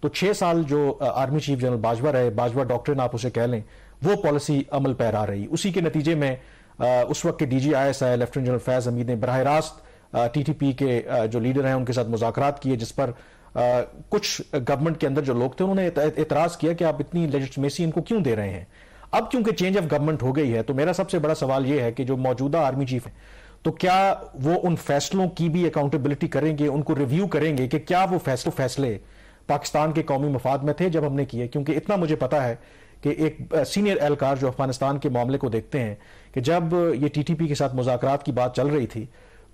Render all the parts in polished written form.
تو 6 سال جو آرمی چیف جنرل باجوہ رہے, باجوہ ڈاکٹرن آپ اسے کہہ لیں, وہ پالیسی عمل پیرا رہی. اسی کے نتیجے میں اس وقت کے D G I S I lieutenant general Faiz Hameed نے براہ راست ٹی ٹی پی کے جو لیڈر ہیں ان کے ساتھ مذاکرات کیے, جس پر کچھ گورنمنٹ کے اندر جو لوگ تھے انہوں نے اعتراض کیا کہ آپ اتنی لیجٹمیسی ان کو کیوں دے رہے ہیں. اب کیونکہ چینج آف گورنمنٹ ہو گئی ہے تو میرا سب سے بڑا سوال یہ ہے کہ جو موجودہ آرمی چیف ہیں تو کیا وہ ان فیصلوں کی بھی اکاؤنٹیبلٹی کریں گے, ان کو ریویو کریں گے کہ کیا وہ فیصلے پاکستان کے قومی مفاد میں تھے جب ہم نے کیے. کیونکہ اتنا مجھے پتا ہے کہ ایک سینئر اہلکار جو افغانستان کے معاملے کو دیکھتے ہیں کہ جب یہ ٹی ٹی پی کے ساتھ مذاکرات کی بات چل رہی تھی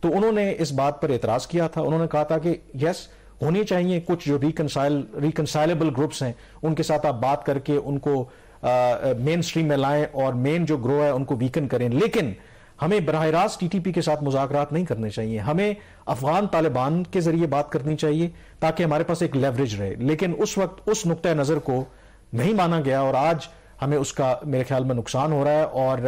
تو انہوں نے اس بات پر اعتراض کیا تھا. انہوں نے کہا تھا کہ یس ہونی چاہیے کچھ جو ریکنسائلبل گروپس ہیں ان کے ساتھ آپ بات کر کے ان کو مین سٹریم میں لائیں اور مین جو گروہ ہے ان کو ویکن کریں, لیکن ہمیں براہ راست ٹی ٹی پی کے ساتھ مذاکرات نہیں کرنے چاہیے. ہمیں افغان طالبان کے ذریعے بات کرنی چاہیے تاکہ ہمارے پاس ایک لیوریج رہے. لیکن اس وقت اس نقطہ نظر کو نہیں مانا گیا اور آج ہمیں اس کا میرے خیال میں نقصان ہو رہا ہے. اور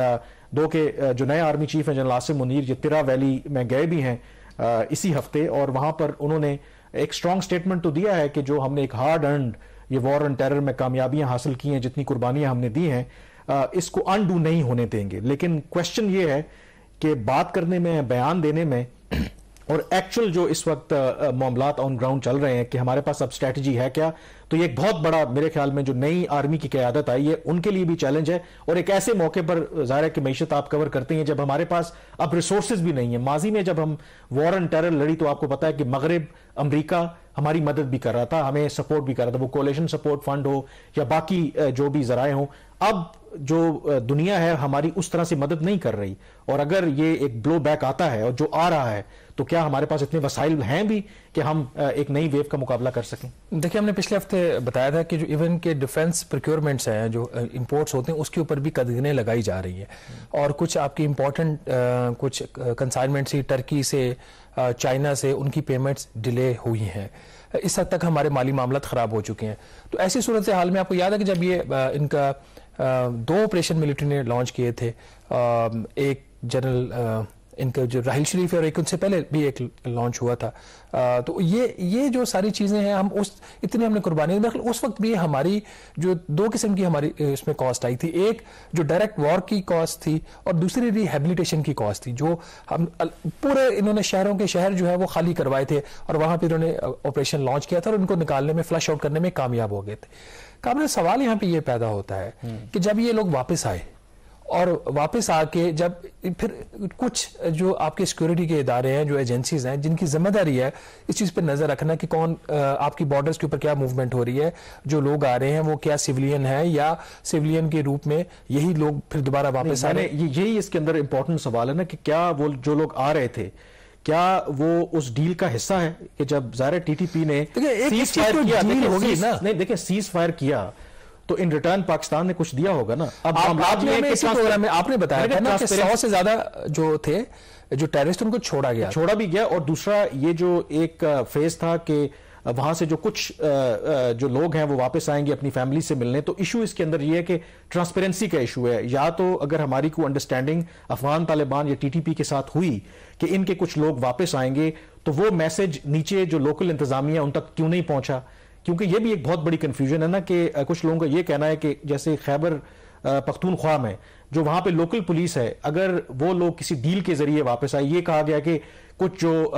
دو کہ جو نئے آرمی چیف ہیں جنرل عاصم منیر یہ ترا ویلی میں گئے بھی ہیں اسی ہفتے, اور وہاں پر انہوں نے ایک سٹرونگ سٹیٹمنٹ تو دیا ہے کہ جو ہم نے ایک ہارڈ ارنڈ یہ وار آن ٹیرر میں کامیابیاں حاصل کی ہیں, جتنی قربانیاں ہم نے دی ہیں اس کو انڈو نہیں ہونے دیں گے. لیکن کوشچن یہ ہے کہ بات کرنے میں, بیان دینے میں اور ایکچوئل جو اس وقت معاملات آن گراؤنڈ چل رہے ہیں کہ ہمارے پاس اب اسٹریٹجی ہے کیا, تو یہ ایک بہت بڑا میرے خیال میں جو نئی آرمی کی قیادت آئی ہے ان کے لیے بھی چیلنج ہے. اور ایک ایسے موقع پر ظاہر ہے کہ معیشت آپ کور کرتے ہیں جب ہمارے پاس اب ریسورسز بھی نہیں ہیں. ماضی میں جب ہم وار آن ٹیرر لڑی تو آپ کو پتا ہے کہ مغرب, امریکہ ہماری مدد بھی کر رہا تھا, ہمیں سپورٹ بھی کر رہا تھا, وہ کولیشن سپورٹ فنڈ ہو یا باقی جو بھی ذرائع ہوں. اب جو دنیا ہے ہماری اس طرح سے مدد نہیں کر رہی, اور اگر یہ ایک بلو بیک آتا ہے اور جو آ رہا ہے تو کیا ہمارے پاس اتنے وسائل ہیں بھی کہ ہم ایک نئی ویو کا مقابلہ کر سکیں. دیکھیں ہم نے پچھلے ہفتے بتایا تھا کہ جو ایون کے ڈیفنس پروکیورمنٹس ہیں جو امپورٹس ہوتے ہیں اس کے اوپر بھی قدغنیں لگائی جا رہی ہیں, اور کچھ آپ کی امپورٹنٹ کچھ کنسائنمنٹس ٹرکی سے, چائنا سے, ان کی پیمنٹس ڈیلے ہوئی ہیں. اس حد تک ہمارے مالی معاملات خراب ہو چکے ہیں. تو ایسی صورتحال میں آپ کو یاد ہے کہ جب یہ ان کا 2 آپریشن ملٹری نے لانچ کیے تھے, ایک جنرل ان کا جو راحیل شریف ہے اور ایک ان سے پہلے بھی ایک لانچ ہوا تھا, تو یہ جو ساری چیزیں ہیں ہم اتنی ہم نے قربانی دی. اس وقت بھی ہماری جو 2 قسم کی ہماری اس میں کاسٹ آئی تھی, ایک جو ڈائریکٹ وار کی کاسٹ تھی اور دوسری ریہیبلیٹیشن کی کاسٹ تھی, جو ہم پورے انہوں نے شہروں کے شہر جو ہے وہ خالی کروائے تھے اور وہاں پہ انہوں نے آپریشن لانچ کیا تھا اور ان کو نکالنے میں, فلش آؤٹ کرنے میں کامیاب ہو گئے تھے. کامل سوال یہاں پہ یہ پیدا ہوتا ہے کہ جب یہ لوگ واپس آئے اور واپس آ کے جب پھر کچھ جو آپ کے سیکورٹی کے ادارے ہیں, جو ایجنسیز ہیں جن کی ذمہ داری ہے اس چیز پہ نظر رکھنا کہ کون آپ کی بارڈرز کے اوپر کیا موومنٹ ہو رہی ہے, جو لوگ آ رہے ہیں وہ کیا سیولین ہیں یا سیولین کے روپ میں یہی لوگ پھر دوبارہ واپس آ رہے ہیں. یہی اس کے اندر امپورٹنٹ سوال ہے نا کہ کیا وہ جو لوگ آ رہے تھے کیا وہ اس ڈیل کا حصہ ہے کہ جب ظاہر ٹی ٹی پی نے سیز فائر کیا, نہیں دیکھیں سیز فائر کیا تو ان ریٹرن پاکستان نے کچھ دیا ہوگا نا. اب آپ نے بتایا تھا نا کہ 100 سے زیادہ جو تھے جو ٹیررسٹ ان کو چھوڑا بھی گیا, اور دوسرا یہ جو ایک فیز تھا کہ وہاں سے جو کچھ جو لوگ ہیں وہ واپس آئیں گے اپنی فیملی سے ملنے. تو ایشو اس کے اندر یہ ہے کہ ٹرانسپیرنسی کا ایشو ہے. یا تو اگر ہماری کو انڈرسٹینڈنگ افغان طالبان یا ٹی ٹی پی کے ساتھ ہوئی کہ ان کے کچھ لوگ واپس آئیں گے تو وہ میسج نیچے جو لوکل انتظامیہ ان تک کیوں نہیں پہنچا, کیونکہ یہ بھی ایک بہت بڑی کنفیوژن ہے نا کہ کچھ لوگوں کا یہ کہنا ہے کہ جیسے خیبر پختونخوا میں جو وہاں پہ لوکل پولیس ہے, اگر وہ لوگ کسی ڈیل کے ذریعے واپس آئے, یہ کہا گیا کہ کچھ جو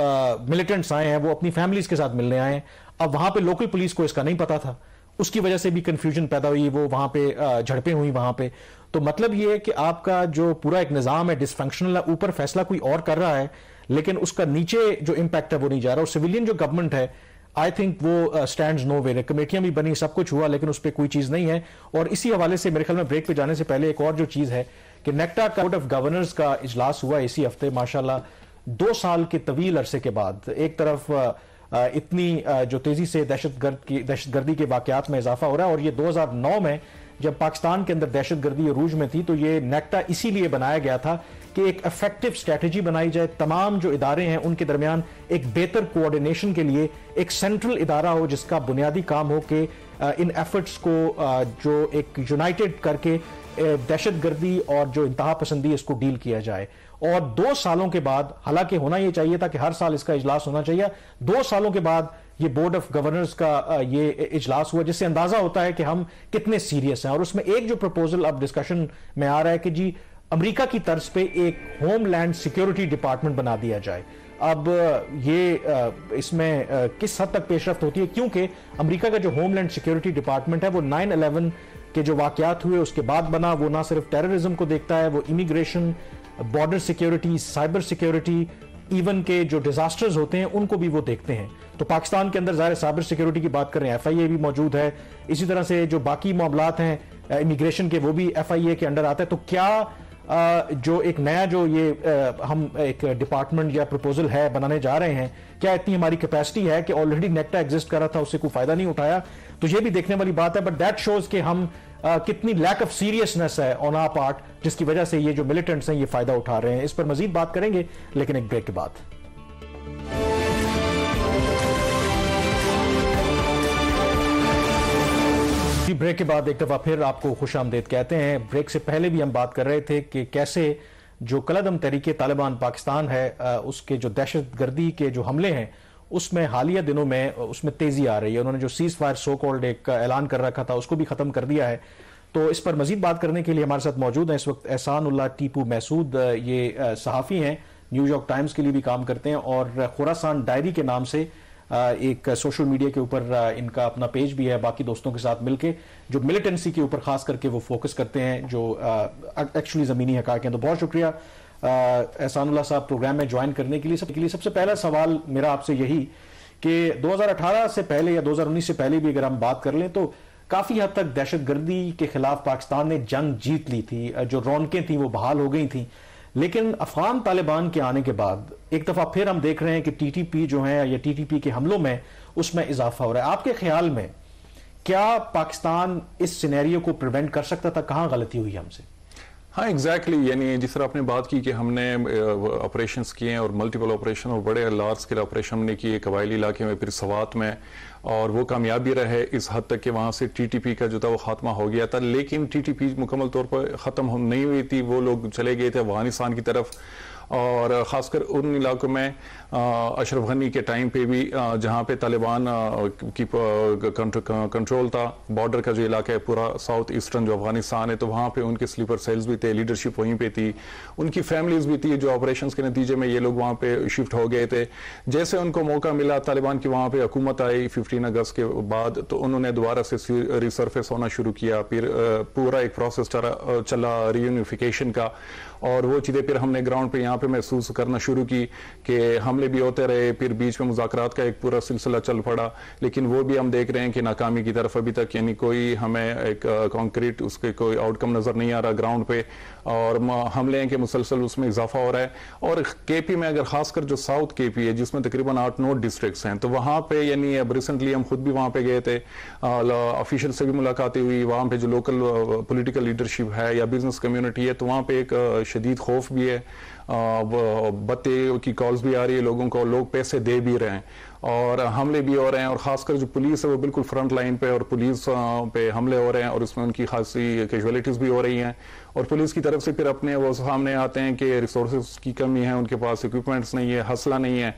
ملیٹنٹس آئے ہیں وہ اپنی فیملیز کے ساتھ ملنے آئے ہیں. اب وہاں پہ لوکل پولیس کو اس کا نہیں پتا تھا, اس کی وجہ سے بھی کنفیوژن پیدا ہوئی, وہ وہاں پہ جھڑپیں ہوئی وہاں پہ. تو مطلب یہ ہے کہ آپ کا جو پورا ایک نظام ہے ڈس فنکشنل ہے, اوپر فیصلہ کوئی اور کر رہا ہے لیکن اس کا نیچے جو امپیکٹ ہے وہ نہیں جا رہا. اور سویلین جو گورنمنٹ ہے آئی تھنک وہ سٹینڈز نو ویئر, کمیٹیاں بھی بنی, سب کچھ ہوا, لیکن اس پہ کوئی چیز نہیں ہے. اور اسی حوالے سے میرے خیال میں بریک پہ جانے سے پہلے ایک اور جو چیز ہے کہ نیکٹا کا بورڈ آف گورنرز کا اجلاس ہوا اسی ہفتے ماشاءاللہ 2 سال کے طویل عرصے کے بعد. ایک طرف اتنی جو تیزی سے دہشت گردی کے واقعات میں اضافہ ہو رہا ہے, اور یہ 2009 میں جب پاکستان کے اندر دہشت گردی عروج میں تھی تو یہ نیکٹا اسی لیے بنایا گیا تھا کہ ایک افیکٹو اسٹریٹجی بنائی جائے, تمام جو ادارے ہیں ان کے درمیان ایک بہتر کوآرڈینیشن کے لیے ایک سینٹرل ادارہ ہو جس کا بنیادی کام ہو کہ ان ایفرٹس کو جو ایک یونائٹڈ کر کے دہشت گردی اور جو انتہا پسندی اس کو ڈیل کیا جائے. اور 2 سالوں کے بعد, حالانکہ ہونا یہ چاہیے تھا کہ ہر سال اس کا اجلاس ہونا چاہیے, 2 سالوں کے بعد یہ بورڈ آف گورنرز کا یہ اجلاس ہوا، جس سے اندازہ ہوتا ہے کہ ہم کتنے سیریس ہیں. اور اس میں ایک جو پروپوزل اب ڈسکشن میں آ رہا ہے کہ جی امریکہ کی طرز پہ ایک ہوم لینڈ سیکیورٹی ڈپارٹمنٹ بنا دیا جائے. اب یہ اس میں کس حد تک پیش رفت ہوتی ہے، کیونکہ امریکہ کا جو ہوم لینڈ سیکیورٹی ڈپارٹمنٹ ہے وہ 9/11 کے جو واقعات ہوئے اس کے بعد بنا. وہ نہ صرف ٹیررزم کو دیکھتا ہے، وہ immigration, border security, cyber security, even کے جو ڈیزاسٹرز ہوتے ہیں ان کو بھی وہ دیکھتے ہیں. تو پاکستان کے اندر ظاہر سائبر سیکیورٹی کی بات کر رہے ہیں، FIA بھی موجود ہے. اسی طرح سے جو باقی معاملات ہیں امیگریشن کے وہ بھی FIA کے انڈر آتا ہے. تو کیا جو ایک نیا جو یہ ہم ایک ڈپارٹمنٹ یا پروپوزل ہے بنانے جا رہے ہیں، کیا اتنی ہماری کیپیسٹی ہے کہ آلریڈی نیکٹا ایگزسٹ کر رہا تھا اس سے کوئی فائدہ نہیں اٹھایا؟ تو یہ بھی دیکھنے والی بات ہے. بٹ دیٹ شوز کہ ہم کتنی لیک آف سیریسنس ہے آن آر پارٹ، جس کی وجہ سے یہ جو ملیٹنٹس ہیں یہ فائدہ اٹھا رہے ہیں. اس پر مزید بات کریں گے لیکن ایک بریک کے بعد. بریک کے بعد ایک دفعہ پھر آپ کو خوش آمدید کہتے ہیں. بریک سے پہلے بھی ہم بات کر رہے تھے کہ کیسے جو کالعدم تحریک طالبان پاکستان ہے اس کے جو دہشت گردی کے جو حملے ہیں اس میں حالیہ دنوں میں اس میں تیزی آ رہی ہے. انہوں نے جو سیز فائر سو کالڈ ایک اعلان کر رکھا تھا اس کو بھی ختم کر دیا ہے. تو اس پر مزید بات کرنے کے لیے ہمارے ساتھ موجود ہیں اس وقت احسان اللہ ٹیپو محسود. یہ صحافی ہیں، نیو یارک ٹائمز کے لیے بھی کام کرتے ہیں اور خراسان ڈائری کے نام سے ایک سوشل میڈیا کے اوپر ان کا اپنا پیج بھی ہے، باقی دوستوں کے ساتھ مل کے جو ملیٹنسی کے اوپر خاص کر کے وہ فوکس کرتے ہیں جو ایکچولی زمینی حقائق ہیں. تو بہت شکریہ احسان اللہ صاحب پروگرام میں جوائن کرنے کے لیے. سب سے پہلا سوال میرا آپ سے یہی کہ 2018 سے پہلے یا 2019 سے پہلے بھی اگر ہم بات کر لیں تو کافی حد تک دہشت گردی کے خلاف پاکستان نے جنگ جیت لی تھی، جو رونقیں تھیں وہ بحال ہو گئی تھیں. لیکن افغان طالبان کے آنے کے بعد ایک دفعہ پھر ہم دیکھ رہے ہیں کہ TTP جو ہیں یا TTP کے حملوں میں اس میں اضافہ ہو رہا ہے. آپ کے خیال میں کیا پاکستان اس سینیریو کو پریونٹ کر سکتا تھا؟ کہاں غلطی ہوئی ہم سے؟ ہاں ایگزیکٹلی، یعنی جس طرح آپ نے بات کی کہ ہم نے آپریشنز کیے ہیں اور ملٹیپل آپریشن اور بڑے لارج اسکیل آپریشن ہم نے کیے قبائلی علاقے میں، پھر سوات میں، اور وہ کامیابی رہے اس حد تک کہ وہاں سے TTP کا جو تھا وہ خاتمہ ہو گیا تھا. لیکن TTP مکمل طور پر ختم نہیں ہوئی تھی، وہ لوگ چلے گئے تھے افغانستان کی طرف. اور خاص کر ان علاقوں میں اشرف غنی کے ٹائم پہ بھی جہاں پہ طالبان کی کنٹرول تھا، بارڈر کا جو علاقہ ہے پورا ساؤتھ ایسٹرن جو افغانستان ہے، تو وہاں پہ ان کے سلیپر سیلز بھی تھے، لیڈرشپ وہیں پہ تھی، ان کی فیملیز بھی تھی. جو آپریشنز کے نتیجے میں یہ لوگ وہاں پہ شفٹ ہو گئے تھے. جیسے ان کو موقع ملا طالبان کی وہاں پہ حکومت آئی 15 اگست کے بعد، تو انہوں نے دوبارہ سے ریسرفیس ہونا شروع کیا. پھر پورا ایک پروسیس چلا ری یونیفیکیشن کا، اور وہ چیزیں پھر ہم نے گراؤنڈ پہ یہاں پہ محسوس کرنا شروع کی کہ حملے بھی ہوتے رہے، پھر بیچ میں مذاکرات کا ایک پورا سلسلہ چل پڑا. لیکن وہ بھی ہم دیکھ رہے ہیں کہ ناکامی کی طرف ابھی تک، یعنی کوئی ہمیں ایک کانکریٹ اس کے کوئی آؤٹ کم نظر نہیں آ رہا گراؤنڈ پہ. اور حملے ہیں کہ مسلسل اس میں اضافہ ہو رہا ہے. اور KP میں اگر خاص کر جو ساؤتھ KP ہے جس میں تقریباً 8-9 ڈسٹرکٹس ہیں، تو وہاں پہ یعنی اب ریسنٹلی ہم خود بھی وہاں پہ گئے تھے، آفیشل سے بھی ملاقاتیں ہوئی. وہاں پہ جو لوکل پولیٹیکل لیڈرشپ ہے یا بزنس کمیونٹی ہے، تو وہاں پہ ایک شدید خوف بھی ہے، بتے کی کالز بھی آ رہی ہے لوگوں کو، لوگ پیسے دے بھی رہے ہیں اور حملے بھی ہو رہے ہیں. اور خاص کر جو پولیس ہے وہ بالکل فرنٹ لائن پہ، اور پولیس پہ حملے ہو رہے ہیں اور اس میں ان کی خاصی کیجویلٹیز بھی ہو رہی ہیں. اور پولیس کی طرف سے پھر اپنے وہ سامنے آتے ہیں کہ ریسورسز کی کمی ہے، ان کے پاس اکوپمنٹس نہیں ہے، حوصلہ نہیں ہے.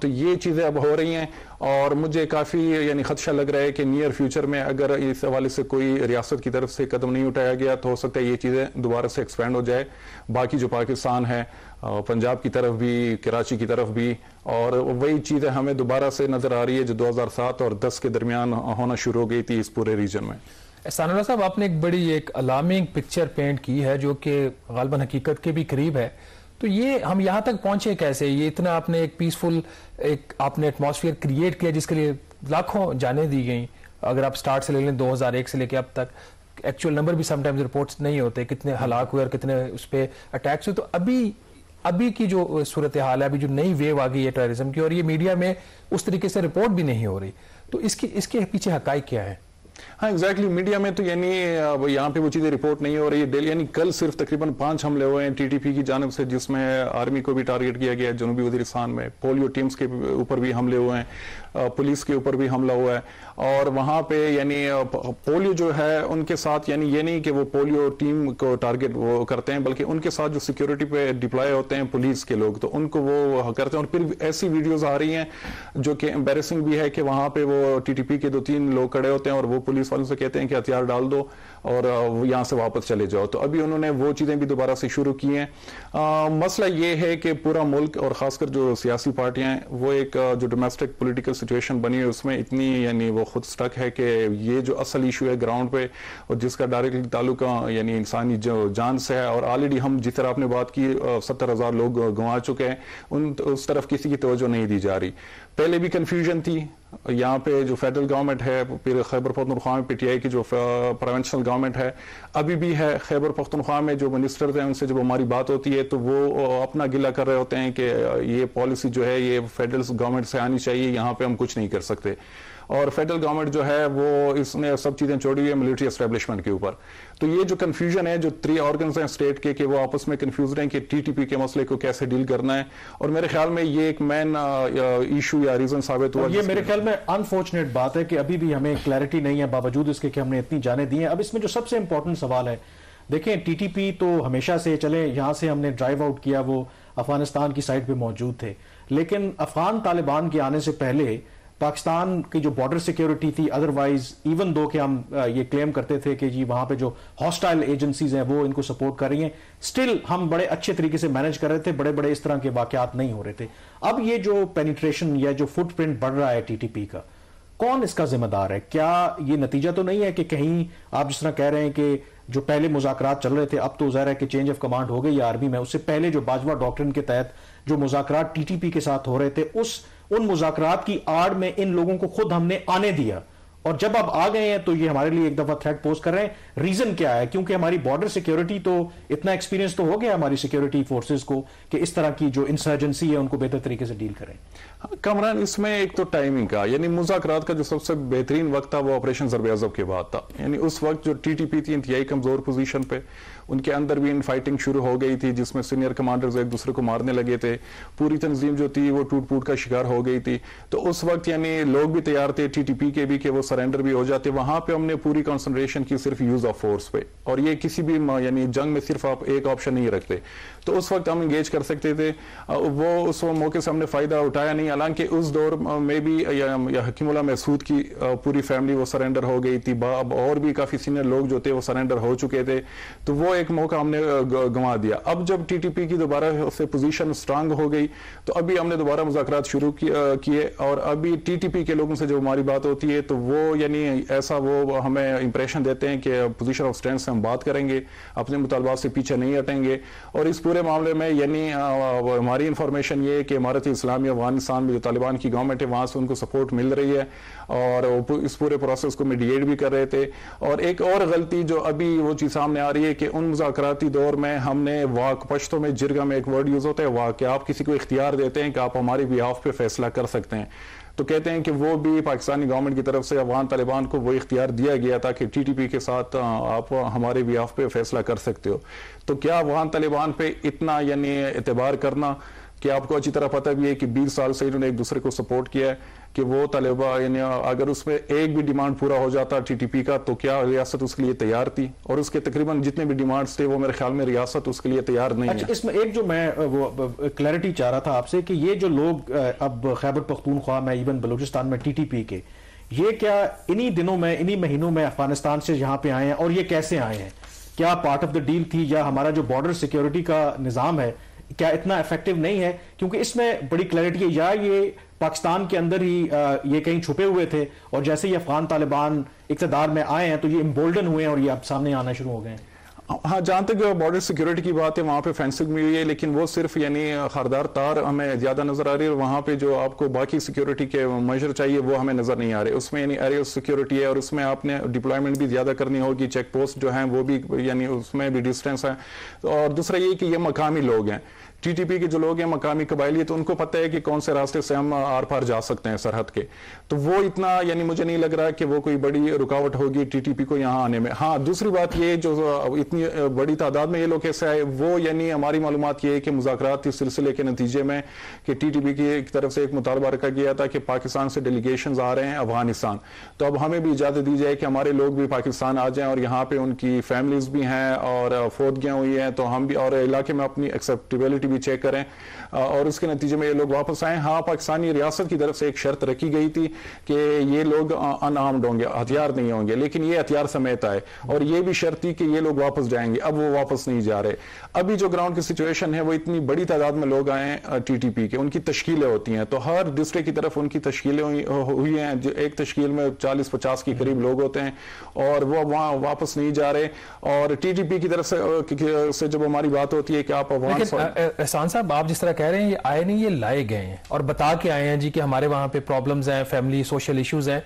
تو یہ چیزیں اب ہو رہی ہیں اور مجھے کافی یعنی خدشہ لگ رہا ہے کہ نیئر فیوچر میں اگر اس حوالے سے کوئی ریاست کی طرف سے قدم نہیں اٹھایا گیا تو ہو سکتا ہے یہ چیزیں دوبارہ سے ایکسپینڈ ہو جائے باقی جو پاکستان ہے، پنجاب کی طرف بھی، کراچی کی طرف بھی. اور وہی چیزیں ہمیں دوبارہ سے نظر آ رہی ہے جو 2007 اور 10 کے درمیان ہونا شروع ہو گئی تھی اس پورے ریجن میں. احسان اللہ صاحب، آپ نے ایک بڑی ایک الارمنگ پکچر پینٹ کی ہے جو کہ غالباً حقیقت کے بھی قریب ہے. تو یہ ہم یہاں تک پہنچے کیسے؟ یہ اتنا آپ نے ایک پیسفل ایک آپ نے ایٹماسفیئر کریٹ کیا جس کے لیے لاکھوں جانیں دی گئیں. اگر آپ سٹارٹ سے لے لیں 2001 سے لے کے اب تک، ایکچوئل نمبر بھی سم ٹائمز رپورٹس نہیں ہوتے کتنے ہلاک ہوئے اور کتنے اس پہ اٹیکس ہوئے. تو ابھی کی جو صورتحال ہے، ابھی جو نئی ویو آ گئی ہے ٹیررزم کی، اور یہ میڈیا میں اس طریقے سے رپورٹ بھی نہیں ہو رہی، تو اس کے پیچھے حقائق کیا ہے؟ ہاں ایگزیکٹلی میڈیا میں تو یعنی یہاں پہ وہ چیزیں رپورٹ نہیں ہو رہی ہے. یعنی کل صرف تقریباً 5 حملے ہوئے ہیں TTP کی جانب سے, جس میں آرمی کو بھی ٹارگٹ کیا گیا ہے, جنوبی وزیرستان میں پولیو ٹیمز کے اوپر بھی حملے ہوئے ہیں, پولیس کے اوپر بھی حملہ ہوا ہے. اور وہاں پہ یعنی پولیو جو ہے ان کے ساتھ یعنی یہ نہیں کہ وہ پولیو ٹیم کو ٹارگٹ وہ کرتے ہیں, بلکہ ان کے ساتھ جو سیکیورٹی پہ ڈپلائے ہوتے ہیں پولیس کے لوگ, تو ان کو وہ کرتے ہیں. اور پھر ایسی ویڈیوز آ رہی ہیں جو کہ امبیرسنگ بھی ہے کہ وہاں پہ وہ TTP کے 2-3 لوگ کھڑے ہوتے ہیں اور وہ پولیس والوں سے کہتے ہیں کہ ہتھیار ڈال دو اور یہاں سے واپس چلے جاؤ. تو ابھی انہوں نے وہ چیزیں بھی دوبارہ سے شروع کی ہیں. مسئلہ یہ ہے کہ پورا ملک اور خاص کر جو سیاسی پارٹیاں ہیں وہ ایک جو ڈومیسٹک پولیٹیکل سچویشن بنی ہے اس میں اتنی یعنی وہ خود سٹک ہے کہ یہ جو اصل ایشو ہے گراؤنڈ پہ اور جس کا ڈائریکٹلی تعلق یعنی انسانی جو جان سے ہے, اور آلریڈی ہم جس طرح آپ نے بات کی 70,000 لوگ گنوا چکے ہیں, اس طرف کسی کی توجہ نہیں دی جا رہی. پہلے بھی کنفیوژن تھی یہاں پہ جو فیڈرل گورنمنٹ ہے, پھر خیبر پختونخوا میں PTI کی جو پروونشنل گورنمنٹ ہے ابھی بھی ہے. خیبر پختونخوا میں جو منسٹرز ہیں ان سے جب ہماری بات ہوتی ہے تو وہ اپنا گلہ کر رہے ہوتے ہیں کہ یہ پالیسی جو ہے یہ فیڈرل گورنمنٹ سے آنی چاہیے, یہاں پہ ہم کچھ نہیں کر سکتے. اور فیڈرل گورنمنٹ جو ہے وہ اس نے سب چیزیں چھوڑی ہوئی ہے ملٹری اسٹیبلشمنٹ کے اوپر. تو یہ جو کنفیوژن ہے جو 3 آرگنز ہیں اسٹیٹ کے کہ وہ آپس میں کنفیوزڈ ہیں کہ TTP کے مسئلے کو کیسے ڈیل کرنا ہے, اور میرے خیال میں یہ ایک مین ایشو یا ریزن ثابت ہوا. یہ میرے خیال میں انفارچونیٹ بات ہے کہ ابھی بھی ہمیں کلیئرٹی نہیں ہے باوجود اس کے کہ ہم نے اتنی جانیں دی ہیں. اب اس میں جو سب سے امپورٹنٹ سوال ہے, دیکھیں TTP تو ہمیشہ سے چلے یہاں سے ہم نے ڈرائیو آؤٹ کیا, وہ افغانستان کی سائٹ پہ موجود تھے, لیکن افغان طالبان کے آنے سے پہلے پاکستان کی جو بارڈر سیکیورٹی تھی ادروائز ایون دو کہ ہم یہ کلیم کرتے تھے کہ جی وہاں پہ جو ہاسٹائل ایجنسیز ہیں وہ ان کو سپورٹ کر رہی ہیں, سٹل ہم بڑے اچھے طریقے سے مینج کر رہے تھے, بڑے اس طرح کے واقعات نہیں ہو رہے تھے. اب یہ جو پینیٹریشن یا جو فٹ پرنٹ بڑھ رہا ہے TTP کا, کون اس کا ذمہ دار ہے؟ کیا یہ نتیجہ تو نہیں ہے کہ کہیں آپ جس طرح کہہ رہے ہیں کہ جو پہلے مذاکرات چل رہے تھے اب تو ظاہر ہے کہ چینج آف کمانڈ ہو گئی آرمی میں, اس سے پہلے جو باجوہ ڈاکٹرن کے تحت جو مذاکرات TTP کے ساتھ ہو رہے تھے ان مذاکرات کی آڑ میں ان لوگوں کو خود ہم نے آنے دیا, اور جب اب آ گئے ہیں تو یہ ہمارے لیے ایک دفعہ تھریٹ پوز کر رہے ہیں. ریزن کیا ہے؟ کیونکہ ہماری بارڈر سیکیورٹی تو اتنا ایکسپیرینس تو ہو گیا ہماری سیکیورٹی فورسز کو کہ اس طرح کی جو انسرجنسی ہے ان کو بہتر طریقے سے ڈیل کریں. کامران اس میں ایک تو ٹائمنگ کا, یعنی مذاکرات کا جو سب سے بہترین وقت تھا وہ آپریشن ضرب اعظم کے بعد تھا. یعنی اس وقت جو TTP تھی انتہائی کمزور پوزیشن پہ, ان کے اندر بھی ان فائٹنگ شروع ہو گئی تھی جس میں سینئر کمانڈرز ایک دوسرے کو مارنے لگے تھے, پوری تنظیم جو تھی وہ ٹوٹ پوٹ کا شکار ہو گئی تھی. تو اس وقت یعنی لوگ بھی تیار تھے TTP کے بھی کہ وہ سرینڈر بھی ہو جاتے. وہاں پہ ہم نے پوری کنسنٹریشن کی صرف یوز آف فورس پہ, اور یہ کسی بھی یعنی جنگ میں صرف آپ ایک آپشن نہیں رکھتے. تو اس وقت ہم انگیج کر سکتے تھے, وہ اس موقع سے ہم نے فائدہ اٹھایا نہیں. حالانکہ اس دور میں بھی حکیم اللہ محسود کی پوری فیملی وہ سرینڈر ہو گئی تھی, اور بھی کافی سینئر لوگ جو تھے وہ سرینڈر ہو چکے تھے. تو وہ ایک موقع ہم نے گنوا دیا. اب جب TTP کی دوبارہ سے پوزیشن سٹرانگ ہو گئی تو ابھی ہم نے دوبارہ مذاکرات شروع کیے, اور ابھی TTP کے لوگوں سے جب ہماری بات ہوتی ہے تو وہ یعنی ایسا وہ ہمیں امپریشن دیتے ہیں کہ پوزیشن آف اسٹینڈ سے ہم بات کریں گے, اپنے مطالبات سے پیچھے نہیں ہٹیں گے. اور اس پورے معاملے میں یعنی ہماری انفارمیشن یہ ہے کہ امارت اسلامی افغانستان میں جو طالبان کی گورنمنٹ ہے وہاں سے ان کو سپورٹ مل رہی ہے, اور اس پورے پروسیس کو میڈیٹ بھی کر رہے تھے. اور ایک اور غلطی جو ابھی وہ چیز سامنے آ رہی ہے کہ ان مذاکراتی دور میں ہم نے پشتوں میں جرگہ میں ایک ورڈ یوز ہوتا ہے کہ آپ کسی کو اختیار دیتے ہیں کہ آپ ہماری بیہاف پہ فیصلہ کر سکتے ہیں. تو کہتے ہیں کہ وہ بھی پاکستانی گورنمنٹ کی طرف سے افغان طالبان کو وہ اختیار دیا گیا تھا کہ TTP کے ساتھ آپ ہمارے بیہاف پہ فیصلہ کر سکتے ہو. تو کیا افغان طالبان پہ اتنا یعنی اعتبار کرنا, کہ آپ کو اچھی طرح پتہ بھی ہے کہ 20 سال سے انہوں نے ایک دوسرے کو سپورٹ کیا ہے, کہ وہ طالبان یعنی اگر اس میں ایک بھی ڈیمانڈ پورا ہو جاتا TTP کا تو کیا ریاست اس کے لیے تیار تھی؟ اور اس کے تقریباً جتنے بھی ڈیمانڈز تھے وہ میرے خیال میں ریاست اس کے لیے تیار نہیں ہے. اس میں ایک جو میں وہ کلیئرٹی چاہ رہا تھا آپ سے کہ یہ جو لوگ اب خیبر پختونخوا میں ایون بلوچستان میں TTP کے, یہ کیا انہی دنوں میں انہی مہینوں میں افغانستان سے یہاں پہ آئے ہیں, اور یہ کیسے آئے ہیں؟ کیا پارٹ آف دا ڈیل تھی, یا ہمارا جو بارڈر سیکیورٹی کا نظام ہے کیا اتنا ایفیکٹو نہیں ہے؟ کیونکہ اس میں بڑی کلیئرٹی ہے, یا یہ پاکستان کے اندر ہی یہ کہیں چھپے ہوئے تھے اور جیسے ہی افغان طالبان اقتدار میں آئے ہیں تو یہ امبولڈن ہوئے ہیں اور یہ اب سامنے آنا شروع ہو گئے ہیں. ہاں جہاں تک بارڈر سیکیورٹی کی بات ہے وہاں پہ فینسنگ بھی ہوئی ہے, لیکن وہ صرف یعنی خاردار تار ہمیں زیادہ نظر آ رہی ہے, اور وہاں پہ جو آپ کو باقی سیکیورٹی کے میجر چاہیے وہ ہمیں نظر نہیں آ رہے. اس میں یعنی ایریل سیکیورٹی ہے, اور اس میں آپ نے ڈپلائمنٹ بھی زیادہ کرنی ہوگی, چیک پوسٹ جو ہیں وہ بھی یعنی اس میں بھی ڈسٹینس ہے. اور دوسرا یہ کہ یہ مقامی لوگ ہیں, ٹی ٹی پی کے جو لوگ ہیں مقامی قبائلی تو ان کو پتہ ہے کہ کون سے راستے سے ہم آر پار جا سکتے ہیں سرحد کے, تو وہ اتنا یعنی مجھے نہیں لگ رہا کہ وہ کوئی بڑی رکاوٹ ہوگی ٹی ٹی پی کو یہاں آنے میں. ہاں دوسری بات یہ جو اتنی بڑی تعداد میں یہ لوگ کیسے آئے, وہ یعنی ہماری معلومات یہ ہے کہ مذاکرات کے سلسلے کے نتیجے میں کہ ٹی ٹی پی کی طرف سے ایک مطالبہ رکھا گیا تھا کہ پاکستان سے ڈیلیگیشنز آ رہے ہیں افغانستان, تو اب ہمیں بھی اجازت دی جائے کہ ہمارے لوگ بھی پاکستان آ جائیں اور یہاں پہ ان کی فیملیز بھی ہیں اور فوتگیاں ہوئی ہیں, تو ہم بھی اور علاقے میں اپنی ایکسیپٹیبلٹی بھی چیک کریں اور اس کے نتیجے میں یہ لوگ واپس آئیں. ہاں پاکستانی ریاست کی طرف سے ایک شرط رکھی گئی تھی کہ یہ لوگ ان آرمڈ ہوں گے, ہتھیار نہیں ہوں گے, لیکن یہ ہتھیار سمیت آئے اور یہ بھی شرط تھی کہ یہ لوگ واپس جائیں گے. اب وہ واپس نہیں جا رہے. ابھی جو گراؤنڈ کی سچویشن ہے وہ اتنی بڑی تعداد میں لوگ آئے ہیں ٹی ٹی پی کے, ان کی تشکیلیں ہوتی ہیں, تو ہر ڈسٹرکٹ کی طرف ان کی تشکیلیں ہوئی ہیں, جو ایک تشکیل میں 40-50 کے قریب لوگ ہوتے ہیں اور وہ وہاں واپس نہیں جا رہے. اور ٹی ٹی پی کی طرف سے جب ہماری بات ہوتی ہے کہ آپ احسان صاحب آپ جس طرح کہہ رہے ہیں یہ آئے نہیں, یہ لائے گئے ہیں اور بتا کے آئے ہیں جی کہ ہمارے وہاں پہ پرابلمز ہیں, فیملی سوشل ایشوز ہیں,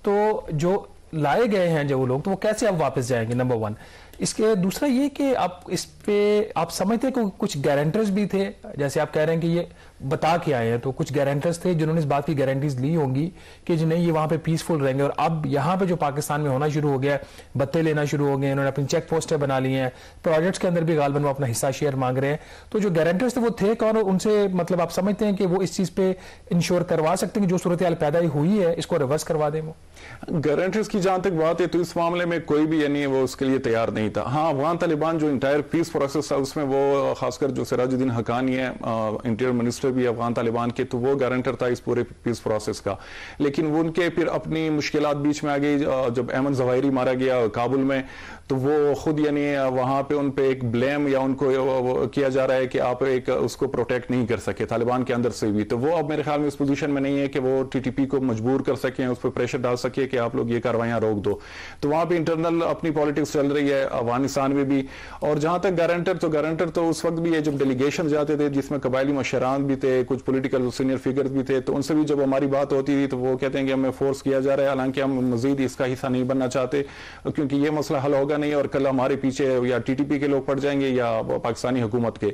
تو جو لائے گئے ہیں جو وہ لوگ تو وہ کیسے اب واپس جائیں گے, نمبر 1. اس کے دوسرا یہ کہ آپ اس پہ آپ سمجھتے ہیں کہ کچھ گارنٹرز بھی تھے, جیسے آپ کہہ رہے ہیں کہ یہ بتا کے آئے ہیں, تو کچھ گارنٹرز تھے جنہوں نے اس بات کی گارنٹیز لی ہوں گی کہ نہیں یہ وہاں پہ پیسفل رہیں گے, اور اب یہاں پہ جو پاکستان میں ہونا شروع ہو گیا ہے, بتے لینا شروع ہو گئے, انہوں نے اپنی چیک پوسٹیں بنا لی ہیں, پروجیکٹس کے اندر بھی غالباً وہ اپنا حصہ شیئر مانگ رہے ہیں, تو جو گارنٹرز تھے وہ تھے کون, اور ان سے مطلب آپ سمجھتے ہیں کہ وہ اس چیز پہ انشور کروا سکتے ہیں کہ جو صورتحال پیدا ہوئی ہے اس کو ریورس کروا دیں؟ وہ گارنٹرز کی جہاں تک بات ہے تو اس معاملے میں کوئی بھی یعنی وہ اس کے لیے تیار نہیں تھا. ہاں افغان طالبان جو انٹائر پیس پروسیس تھا اس میں وہ خاص کر جو سراج الدین حقانی ہے انٹیریئر منسٹر بھی افغان طالبان کے, تو وہ گارنٹر تھا اس پورے پیس پروسیس کا, لیکن وہ ان کے پھر اپنی مشکلات بیچ میں آ گئی. جب ایمن ظواہری مارا گیا کابل میں تو وہ خود یعنی وہاں پہ ان پہ ایک بلیم یا ان کو کیا جا رہا ہے کہ آپ ایک اس کو پروٹیکٹ نہیں کر سکے طالبان کے اندر سے بھی, تو وہ اب میرے خیال میں اس پوزیشن میں نہیں ہے کہ وہ ٹی ٹی پی کو مجبور کر سکیں, اس پہ پریشر ڈال سکے کہ آپ لوگ یہ کاروائیاں روک دو. تو وہاں پہ انٹرنل اپنی پالیٹکس چل رہی ہے افغانستان میں بھی. اور جہاں تک گارنٹر تو اس وقت بھی ہے جب ڈیلیگیشن جاتے تھے جس میں قبائلی مشران بھی تھے, کچھ پولیٹیکل سینئر فیگرز بھی تھے, تو ان سے بھی جب ہماری بات ہوتی تھی تو وہ کہتے ہیں کہ ہمیں فورس کیا جا رہا ہے, حالانکہ ہم مزید اس کا حصہ نہیں بننا چاہتے کیونکہ یہ مسئلہ حل ہوگا نہیں اور کل ہمارے پیچھے یا ٹی ٹی پی کے لوگ پڑ جائیں گے یا پاکستانی حکومت کے.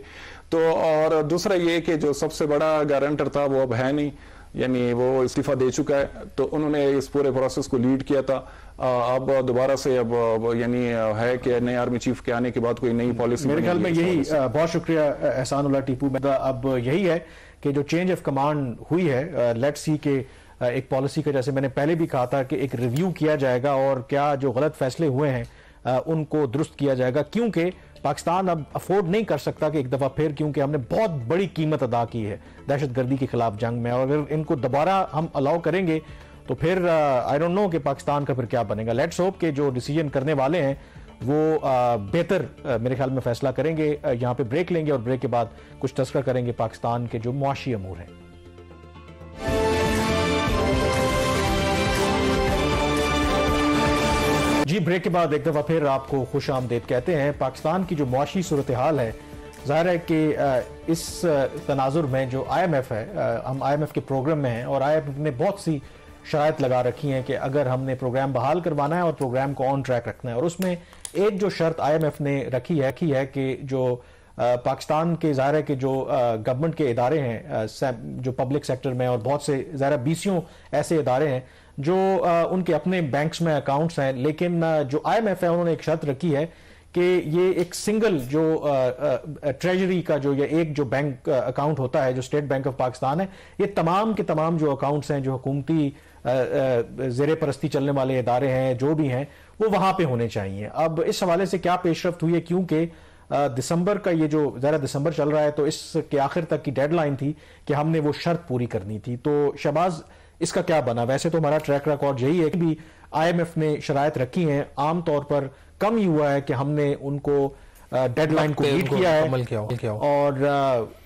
تو اور دوسرا یہ کہ جو سب سے بڑا گارنٹر تھا وہ اب ہے نہیں, یعنی وہ استعفیٰ دے چکا ہے, تو انہوں نے اس پورے پروسیس کو لیڈ کیا تھا. اب دوبارہ سے اب یعنی ہے کہ نئے آرمی چیف کے آنے کے بعد کوئی نئی پالیسی. میرے خیال میں یہی, بہت شکریہ احسان اللہ ٹیپو. اب یہی ہے کہ جو چینج آف کمانڈ ہوئی ہے, لیٹ سی کہ ایک پالیسی کا جیسے میں نے پہلے بھی کہا تھا کہ ایک ریویو کیا جائے گا اور کیا جو غلط فیصلے ہوئے ہیں ان کو درست کیا جائے گا, کیونکہ پاکستان اب افورڈ نہیں کر سکتا کہ ایک دفعہ پھر, کیونکہ ہم نے بہت بڑی قیمت ادا کی ہے دہشت گردی کے خلاف جنگ میں, اور اگر ان کو دوبارہ ہم الاؤ کریں گے تو پھر آئی ڈونٹ نو کہ پاکستان کا پھر کیا بنے گا. لیٹس ہوپ کہ جو ڈیسیجن کرنے والے ہیں وہ بہتر میرے خیال میں فیصلہ کریں گے. یہاں پہ بریک لیں گے اور بریک کے بعد کچھ تذکرہ کریں گے پاکستان کے جو معاشی امور ہیں. جی بریک کے بعد ایک دفعہ پھر آپ کو خوش آمدید کہتے ہیں. پاکستان کی جو معاشی صورتحال ہے, ظاہر ہے کہ اس تناظر میں جو آئی ایم ایف ہے, ہم آئی ایم ایف کے پروگرام میں ہیں اور آئی ایم ایف نے بہت سی شرائط لگا رکھی ہیں کہ اگر ہم نے پروگرام بحال کروانا ہے اور پروگرام کو آن ٹریک رکھنا ہے, اور اس میں ایک جو شرط آئی ایم ایف نے رکھی ہے کہ جو پاکستان کے ظاہر ہے کہ جو گورنمنٹ کے ادارے ہیں جو پبلک سیکٹر میں, اور بہت سے ظاہر 20 ایسے ادارے ہیں جو ان کے اپنے بینکس میں اکاؤنٹس ہیں, لیکن جو آئی ایم ایف ہے انہوں نے ایک شرط رکھی ہے کہ یہ ایک سنگل جو ٹریجری کا جو یہ ایک جو بینک اکاؤنٹ ہوتا ہے جو اسٹیٹ بینک آف پاکستان ہے, یہ تمام کے تمام جو اکاؤنٹس ہیں جو حکومتی زیر پرستی چلنے والے ادارے ہیں جو بھی ہیں وہ وہاں پہ ہونے چاہیے. اب اس حوالے سے کیا پیش رفت ہوئی ہے, کیونکہ دسمبر کا یہ جو ذرا دسمبر چل رہا ہے تو اس کے آخر تک کی ڈیڈ لائن تھی کہ ہم نے وہ شرط پوری کرنی تھی. تو شہباز اس کا کیا بنا؟ ویسے تو ہمارا ٹریک ریکارڈ یہی ہے کہ بھی آئی ایم ایف نے شرائط رکھی ہیں, عام طور پر کم ہی ہوا ہے کہ ہم نے ان کو ڈیڈ لائن کو میٹ کیا ہے. اور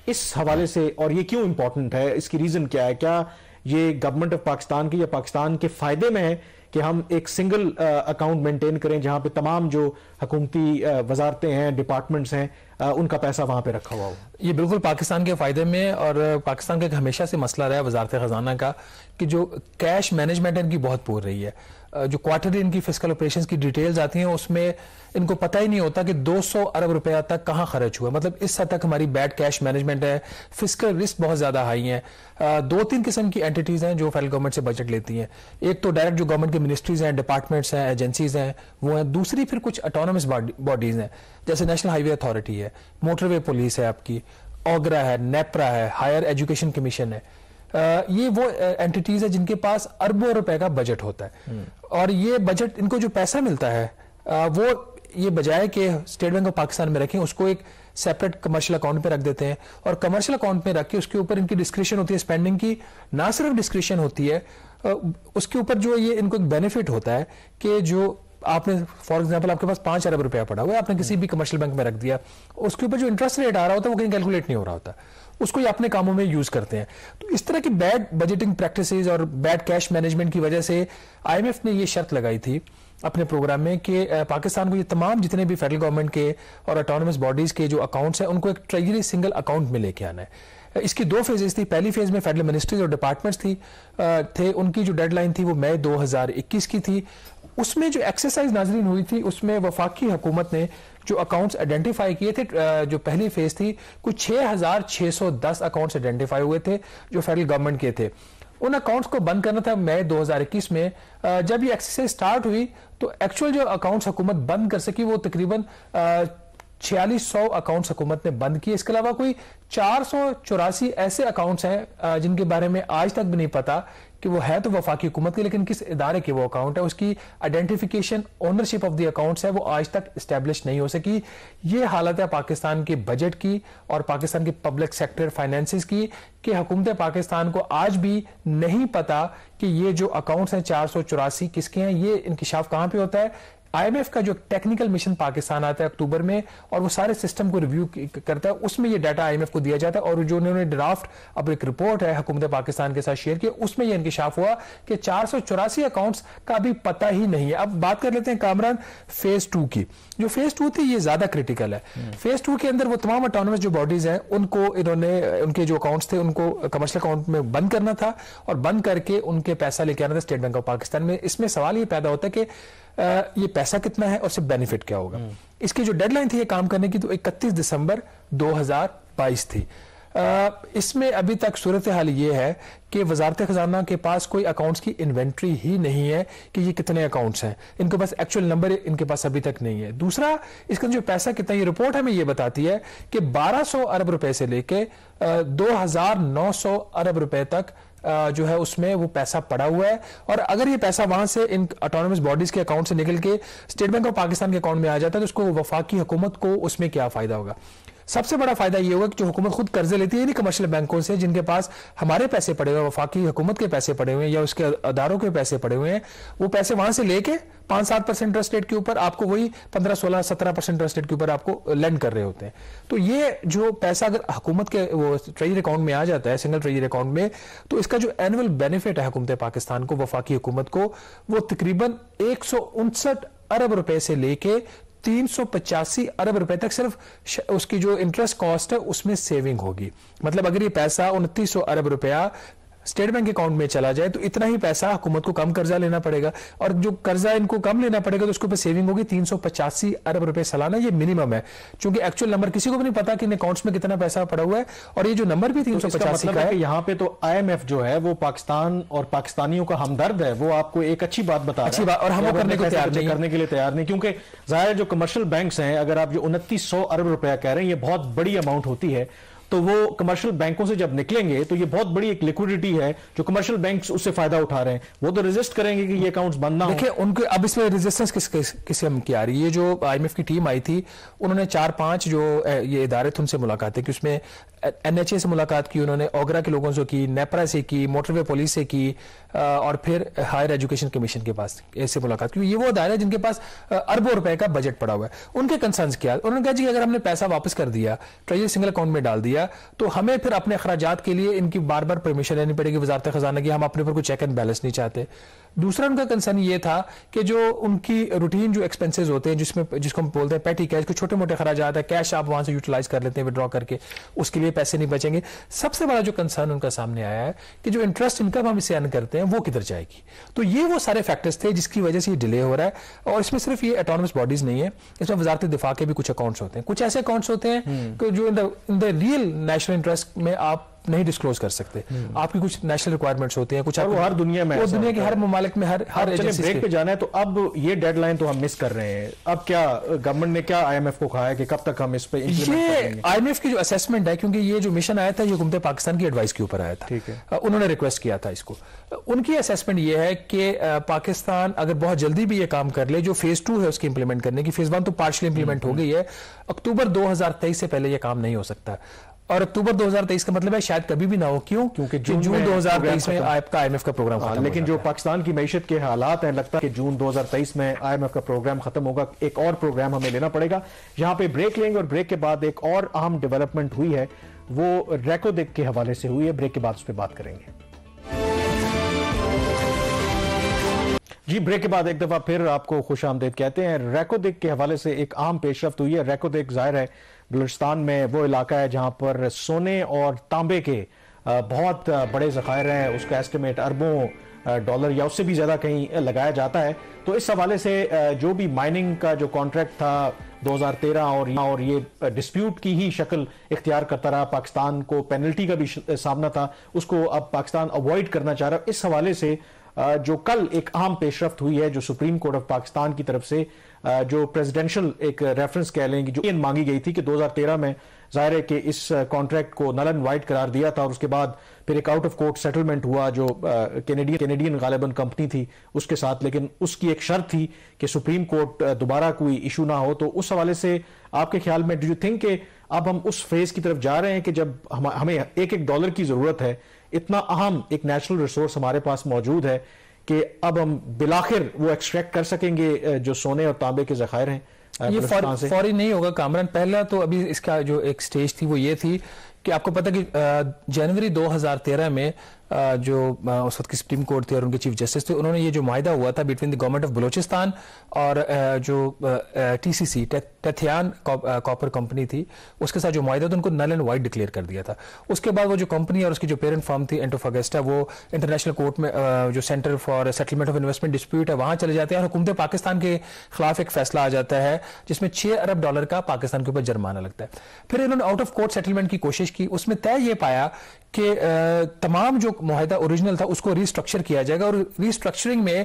اس حوالے سے, اور یہ کیوں امپورٹنٹ ہے, اس کی ریزن کیا ہے؟ کیا یہ گورنمنٹ آف پاکستان کی یا پاکستان کے فائدے میں ہے کہ ہم ایک سنگل اکاؤنٹ مینٹین کریں جہاں پہ تمام جو حکومتی وزارتیں ہیں, ڈپارٹمنٹس ہیں, ان کا پیسہ وہاں پہ رکھا ہوا ہو. یہ بالکل پاکستان کے فائدے میں، اور پاکستان کا ایک ہمیشہ سے مسئلہ رہا ہے وزارت خزانہ کا کہ جو کیش مینجمنٹ ان کی بہت پور رہی ہے. جو کوارٹرلی ان کی فسکل آپریشنز کی ڈیٹیلز آتی ہیں اس میں ان کو پتہ ہی نہیں ہوتا کہ 200 ارب روپیہ تک کہاں خرچ ہوا. مطلب اس حد تک ہماری بیڈ کیش مینجمنٹ ہے. فسکل رسک بہت زیادہ ہائی ہیں. 2-3 قسم کی اینٹیٹیز ہیں جو فیڈرل گورنمنٹ سے بجٹ لیتی ہیں. ایک تو ڈائریکٹ جو گورنمنٹ کی منسٹریز ہیں، ڈپارٹمنٹس ہیں، ایجنسیز ہیں وہ ہیں. دوسری پھر کچھ اٹانومس باڈیز ہیں جیسے نیشنل ہائی وے اتھارٹی ہے، موٹر وے پولیس ہے آپ کی، اوگرا ہے، نیپرا ہے، ہائر ایجوکیشن کمیشن ہے. یہ وہ اینٹیٹیز ہیں جن کے پاس اربوں روپے کا بجٹ ہوتا ہے. اور یہ بجٹ ان کو جو پیسہ ملتا ہے وہ یہ بجائے کہ اسٹیٹ بینک آف پاکستان میں رکھیں اس کو ایک سیپریٹ کمرشل اکاؤنٹ پہ رکھ دیتے ہیں. اور کمرشل اکاؤنٹ پہ رکھ کے اس کے اوپر ان کی ڈسکریشن ہوتی ہے اسپینڈنگ کی. نہ صرف ڈسکریشن ہوتی ہے، اس کے اوپر جو یہ ان کو ایک بینیفٹ ہوتا ہے کہ جو آپ نے فار ایگزامپل آپ کے پاس 5 ارب روپیہ پڑا ہوا ہے، آپ نے کسی بھی کمرشل بینک میں رکھ دیا، اس کے اوپر جو انٹرسٹ ریٹ آ رہا ہوتا ہے وہ کہیں کیلکولیٹ نہیں ہو رہا ہوتا، اس کو یہ اپنے کاموں میں یوز کرتے ہیں. تو اس طرح کی بیڈ بجٹنگ پریکٹسز اور بیڈ کیش مینجمنٹ کی وجہ سے آئی ایم ایف نے یہ شرط لگائی تھی اپنے پروگرام میں کہ پاکستان کو یہ تمام جتنے بھی فیڈرل گورنمنٹ کے اور اٹانومس باڈیز کے جو اکاؤنٹس ہیں ان کو ایک ٹریجری سنگل اکاؤنٹ میں لے کے آنا ہے. اس کی 2 فیزز تھی. پہلی فیز میں فیڈرل منسٹریز اور ڈپارٹمنٹس تھے، ان کی جو ڈیڈ لائن تھی وہ مئی 2021 کی تھی. اس میں جو ایکسرسائز ناظرین ہوئی تھی اس میں وفاقی حکومت نے جو اکاؤنٹس آئیڈینٹیفائی کیے تھے، جو پہلی فیز تھی کچھ 6610 اکاؤنٹس آئیڈینٹیفائی ہوئے تھے جو فیڈرل گورنمنٹ کے تھے. ان اکاؤنٹس کو بند کرنا تھا مئی 2021 میں. جب یہ ایکسرسائز سٹارٹ ہوئی تو ایکچوئل جو اکاؤنٹس حکومت بند کر سکی وہ تقریباً 4600 اکاؤنٹس حکومت نے بند کیے. اس کے علاوہ کوئی 484 ایسے اکاؤنٹس ہیں جن کے بارے میں آج تک بھی نہیں پتا کہ وہ ہے تو وفاقی حکومت کے لیکن کس ادارے کے وہ اکاؤنٹ ہے. اس کی identification ownership of the accounts ہے وہ آج تک اسٹیبلش نہیں ہو سکی. یہ حالت ہے پاکستان کے بجٹ کی اور پاکستان کے پبلک سیکٹر فائنینسز کی کہ حکومت پاکستان کو آج بھی نہیں پتا کہ یہ جو اکاؤنٹس ہیں 484 کس کے ہیں. یہ انکشاف کہاں پہ ہوتا ہے؟ آئی ایم ایف کا جو ٹیکنیکل مشن پاکستان آتا ہے اکتوبر میں اور وہ سارے سسٹم کو ریویو کرتا ہے، اس میں یہ ڈیٹا آئی ایم ایف کو دیا جاتا ہے. اور جو انہوں نے ڈرافٹ اب ایک رپورٹ ہے حکومت پاکستان کے ساتھ شیئر کی اس میں یہ انکشاف ہوا کہ 484 اکاؤنٹس کا بھی پتہ ہی نہیں ہے. اب بات کر لیتے ہیں کامران فیز 2 کی. جو فیز 2 تھی یہ زیادہ کریٹیکل ہے. فیز 2 کے اندر وہ تمام اٹانومس جو باڈیز ہیں ان کو انہوں نے ان کے جو اکاؤنٹس تھے ان کو کمرشل اکاؤنٹ میں بند کرنا تھا اور بند کر کے ان کے پیسہ لے کے آنا تھا اسٹیٹ بینک آف پاکستان میں. اس میں سوال یہ پیدا ہوتا ہے کہ یہ پیسہ کتنا ہے اور سے بینیفٹ کیا ہوگا. اس کی جو ڈیڈ لائن تھی یہ کام کرنے کی تو 31 دسمبر 2022 تھی. اس میں ابھی تک صورتحال یہ ہے کہ وزارت خزانہ کے پاس کوئی اکاؤنٹس کی انوینٹری ہی نہیں ہے کہ یہ کتنے اکاؤنٹس ہیں. ان کے پاس ایکچوئل نمبر ان کے پاس ابھی تک نہیں ہے. دوسرا اس کا جو پیسہ کتنا، یہ رپورٹ ہمیں یہ بتاتی ہے کہ 1200 ارب روپے سے لے کے 2900 ارب روپے تک جو ہے اس میں وہ پیسہ پڑا ہوا ہے. اور اگر یہ پیسہ وہاں سے ان اٹانومس باڈیز کے اکاؤنٹ سے نکل کے اسٹیٹ بینک آف پاکستان کے اکاؤنٹ میں آ جاتا ہے تو اس کو وفاقی حکومت کو اس میں کیا فائدہ ہوگا؟ سب سے بڑا فائدہ یہ ہوگا کہ جو حکومت خود قرضے لیتی ہے نہیں کمرشل بینکوں سے جن کے پاس ہمارے پیسے پڑے ہوئے ہیں، وفاقی حکومت کے پیسے پڑے ہوئے ہیں یا اس کے اداروں کے پیسے پڑے ہوئے ہیں، وہ پیسے وہاں سے لے کے 5-7% انٹرسٹ ریٹ کے اوپر آپ کو وہی 15-16-17% انٹرسٹ ریٹ کے اوپر آپ کو لینڈ کر رہے ہوتے ہیں. تو یہ جو پیسہ اگر حکومت کے وہ ٹریجری اکاؤنٹ میں آ جاتا ہے سنگل ٹریجری اکاؤنٹ میں تو اس کا جو اینول بینیفٹ ہے حکومت پاکستان کو وفاقی حکومت کو وہ تقریباً 159 ارب روپے سے لے کے 385 ارب روپے تک صرف اس کی جو انٹرسٹ کاسٹ ہے اس میں سیونگ ہوگی. مطلب اگر یہ پیسہ 2900 ارب روپیہ اسٹیٹ بینک اکاؤنٹ میں چلا جائے تو اتنا ہی پیسہ حکومت کو کم قرضہ لینا پڑے گا اور جو قرضہ ان کو کم لینا پڑے گا تو اس کے اوپر سیونگ ہوگی 385 ارب روپے سالانہ. یہ منیمم ہے چونکہ ایکچوئل نمبر کسی کو بھی نہیں پتا کہ ان اکاؤنٹس میں کتنا پیسہ پڑا ہوا ہے اور یہ جو نمبر بھی 385 کا ہے. یہاں پہ تو آئی ایم ایف جو ہے وہ پاکستان اور پاکستانیوں کا ہمدرد ہے، وہ آپ کو ایک اچھی بات بتا رہا ہے اور ہم وہ کرنے کے لیے تیار نہیں کیونکہ ظاہر جو کمرشل بینکس ہیں اگر آپ جو 2900 ارب روپیہ کہہ رہے ہیں یہ بہت بڑی اماؤنٹ ہوتی ہے تو وہ کمرشل بینکوں سے جب نکلیں گے تو یہ بہت بڑی ایک لیکوڈیٹی ہے جو کمرشل بینکس اس سے فائدہ اٹھا رہے ہیں. وہ تو ریزسٹ کریں گے کہ یہ اکاؤنٹس بند نہ ہوں. دیکھیں ان کے اب اس میں ریزسٹنس کس قسم کی آ رہی ہے. یہ جو آئی ایم ایف کی ٹیم آئی تھی انہوں نے 4-5 جو یہ ادارے تھے ان سے ملاقاتیں کی. اس میں NHA سے ملاقات کی انہوں نے، اوگرا کے لوگوں سے کی، نیپرا سے کی، موٹر وے پولیس سے کی اور پھر ہائر ایجوکیشن کمیشن کے پاس سے ملاقات کی. یہ وہ ادارے جن کے پاس اربوں روپے کا بجٹ پڑا ہوا ہے. ان کے کنسرنز کیا؟ انہوں نے کہا جی اگر ہم نے پیسہ واپس کر دیا ٹریجری سنگل اکاؤنٹ میں ڈال دیا دیا تو ہمیں پھر اپنے اخراجات کے لیے ان کی بار بار پرمیشن لینی پڑے گی وزارت خزانہ کی. ہم اپنے پر کوئی چیک اینڈ بیلنس نہیں چاہتے. دوسرا ان کا کنسرن یہ تھا کہ جو ان کی روٹین جو ایکسپنسز ہوتے ہیں جس کو ہم بولتے ہیں پیٹی کیش, کو چھوٹے موٹے اخراجات ہے, کیش آپ وہاں سے یوٹیلائز کر لیتے ہیں ودرا کر کے, اس کے لیے پیسے نہیں بچیں گے. سب سے بڑا جو کنسرن ان کا سامنے آیا ہے کہ جو انٹرسٹ انکم ہم اسے ارن کرتے ہیں وہ کدھر جائے گی. تو یہ وہ سارے فیکٹرز تھے جس کی وجہ سے یہ ڈیلے ہو رہا ہے. اور اس میں صرف یہ اٹانومس باڈیز نہیں ہے, اس میں وزارت دفاع کے بھی کچھ اکاؤنٹس ہوتے ہیں. کچھ ایسے اکاؤنٹس ہوتے ہیں کہ جو ان دا ریئل نیشنل انٹرسٹ میں آپ نہیں ڈسکلوز کر سکتے. آپ کی کچھ نیشنل ریکوائرمنٹس ہوتی ہیں, کچھ ہر دنیا میں, دنیا کے ہر ممالک میں ہر ایجنسی بریک پہ جانا ہے. تو اب یہ ڈیڈ لائن تو ہم مس کر رہے ہیں. اب کیا گورنمنٹ نے کیا آئی ایم ایف کو کہا ہے کہ کب تک ہم اس پہ یہ آئی ایم ایف کی جو اسیسمنٹ ہے, کیونکہ یہ جو مشن آیا تھا یہ حکومت پاکستان کی ایڈوائس کے اوپر آیا تھا, انہوں نے ریکویسٹ کیا تھا اس کو. ان کی اسیسمنٹ یہ ہے کہ پاکستان اگر بہت جلدی بھی یہ کام کر لے, جو فیز 2 ہے اس کی امپلیمنٹ کرنے کی, فیز 1 تو پارشلی امپلیمنٹ ہو گئی ہے, اکتوبر 2023 سے پہلے یہ کام نہیں ہو سکتا. اور اکتوبر 2023 کا مطلب ہے شاید کبھی بھی نہ ہو. کیوں؟ کیونکہ جون 2023 میں آئی ایم ایف کا پروگرام ختم. لیکن جو پاکستان کی معیشت کے حالات ہیں, لگتا ہے کہ جون 2023 میں آئی ایم ایف کا پروگرام ختم ہوگا. ایک اور پروگرام ہمیں لینا پڑے گا. یہاں پہ بریک لیں گے, اور بریک کے بعد ایک اور اہم ڈیولپمنٹ ہوئی ہے, وہ ریکو دیک کے حوالے سے ہوئی ہے. بریک کے بعد اس پہ بات کریں گے. جی, بریک کے بعد ایک دفعہ پھر آپ کو خوش آمدید کہتے ہیں. ریکو دیک کے حوالے سے ایک اہم پیش رفت ہوئی ہے. ریکو دیک ظاہر ہے بلوچستان میں وہ علاقہ ہے جہاں پر سونے اور تانبے کے بہت بڑے ذخائر ہیں. اس کا ایسٹیمیٹ اربوں ڈالر یا اس سے بھی زیادہ کہیں لگایا جاتا ہے. تو اس حوالے سے جو بھی مائننگ کا جو کانٹریکٹ تھا 2013 اور یہ ڈسپیوٹ کی ہی شکل اختیار کرتا رہا, پاکستان کو پینلٹی کا بھی سامنا تھا, اس کو اب پاکستان اوائڈ کرنا چاہ رہا. اس حوالے سے جو کل ایک اہم پیش رفت ہوئی ہے, جو سپریم کورٹ آف پاکستان کی طرف سے جو پریزیڈنشل ایک ریفرنس کہہ لیں گے, جو مانگی گئی تھی کہ 2013 میں ظاہر ہے کہ اس کانٹریکٹ کو نل اینڈ وائڈ قرار دیا تھا, اور اس کے بعد پھر ایک آؤٹ آف کورٹ سیٹلمنٹ ہوا جو کینیڈین غالباً کمپنی تھی اس کے ساتھ, لیکن اس کی ایک شرط تھی کہ سپریم کورٹ دوبارہ کوئی ایشو نہ ہو. تو اس حوالے سے آپ کے خیال میں ڈو یو تھنک کہ اب ہم اس فیز کی طرف جا رہے ہیں کہ جب ہمیں ایک ڈالر کی ضرورت ہے, اتنا اہم ایک نیچرل ریسورس ہمارے پاس موجود ہے, کہ اب ہم بالآخر وہ ایکسٹریکٹ کر سکیں گے جو سونے اور تانبے کے ذخائر ہیں؟ یہ فوری نہیں ہوگا کامران. پہلا تو ابھی اس کا جو ایک سٹیج تھی وہ یہ تھی کہ آپ کو پتہ کہ جنوری 2013 میں جو اس وقت کی سپریم کورٹ تھی اور ان کے چیف جسٹس تھے, انہوں نے یہ جو معاہدہ ہوا تھا between the government of Balochistan اور جو ٹی سی سی ٹیتھیان کاپر کمپنی تھی, اس کے ساتھ جو معاہدہ تھا ان کو نل اینڈ وائڈ ڈکلیئر کر دیا تھا. اس کے بعد وہ جو کمپنی اور اس کی جو پیرنٹ فرم تھی اینٹوفاگسٹا, وہ انٹرنیشنل کورٹ میں جو centre for settlement of investment dispute ہے وہاں چلے جاتے ہیں, اور حکومت پاکستان کے خلاف ایک فیصلہ آ جاتا ہے جس میں $6 ارب کا پاکستان کے اوپر جرمانہ لگتا ہے. پھر انہوں نے آؤٹ آف کورٹ سیٹلمنٹ کی کوشش کی, اس میں طے یہ پایا کہ تمام جو معاہدہ اوریجنل تھا اس کو ری اسٹرکچر کیا جائے گا, اور ری اسٹرکچرنگ میں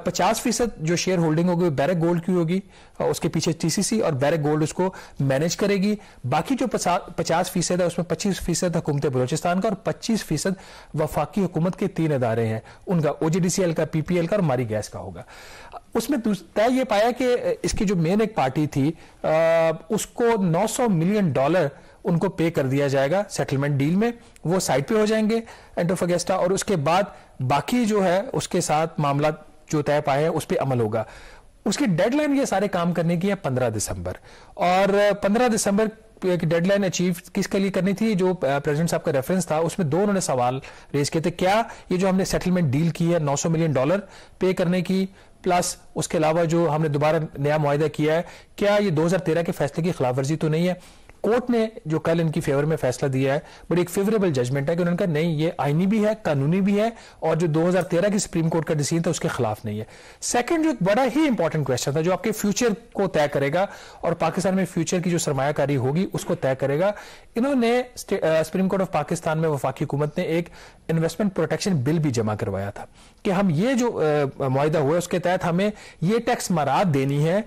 50% جو شیئر ہولڈنگ ہوگی بیرک گولڈ کی ہوگی, اس کے پیچھے ٹی سی سی اور بیرک گولڈ اس کو مینیج کرے گی. باقی جو 50% ہے اس میں 25% حکومت بلوچستان کا اور 25% وفاقی حکومت کے 3 ادارے ہیں, ان کا او جی ڈی سی ایل کا, پی پی ایل کا اور ماری گیس کا ہوگا. اس میں طے یہ پایا کہ اس کی جو مین ایک پارٹی تھی اس کو $900 ملین ان کو پے کر دیا جائے گا سیٹلمنٹ ڈیل میں, وہ سائٹ پہ ہو جائیں گے اینٹوفاگسٹا, اور اس کے بعد باقی جو ہے اس کے ساتھ معاملات جو طے پائے ہیں اس پہ عمل ہوگا. اس کی ڈیڈ لائن یہ سارے کام کرنے کی ہے 15 دسمبر, اور 15 دسمبر کی ڈیڈ لائن اچیو کس کے لیے کرنی تھی؟ جو پریزیڈنٹ صاحب کا ریفرنس تھا اس میں دو انہوں نے سوال ریز کیے تھے. کیا یہ جو ہم نے سیٹلمنٹ ڈیل کی ہے $900 ملین پے کرنے کی, پلس اس کے علاوہ جو ہم نے دوبارہ نیا معاہدہ کیا ہے, کیا یہ 2013 کے فیصلے کی خلاف ورزی تو نہیں ہے؟ کورٹ نے جو کل ان کی فیور میں فیصلہ دیا ہے بڑی ایک فیوریبل ججمنٹ ہے کہ انہوں نے کہا نہیں یہ آئینی بھی ہے, قانونی بھی ہے, اور جو 2013 کی سپریم کورٹ کا ڈیسیژن تھا اس کے خلاف نہیں ہے. سیکنڈ جو ایک بڑا ہی امپورٹنٹ کویسچن تھا جو آپ کے فیوچر کو طے کرے گا اور پاکستان میں فیوچر کی جو سرمایہ کاری ہوگی اس کو طے کرے گا, انہوں نے سپریم کورٹ آف پاکستان میں وفاقی حکومت نے ایک انویسٹمنٹ پروٹیکشن بل بھی جمع کروایا تھا کہ ہم یہ جو معاہدہ ہوا ہے اس کے تحت ہمیں یہ ٹیکس ماراد دینی ہے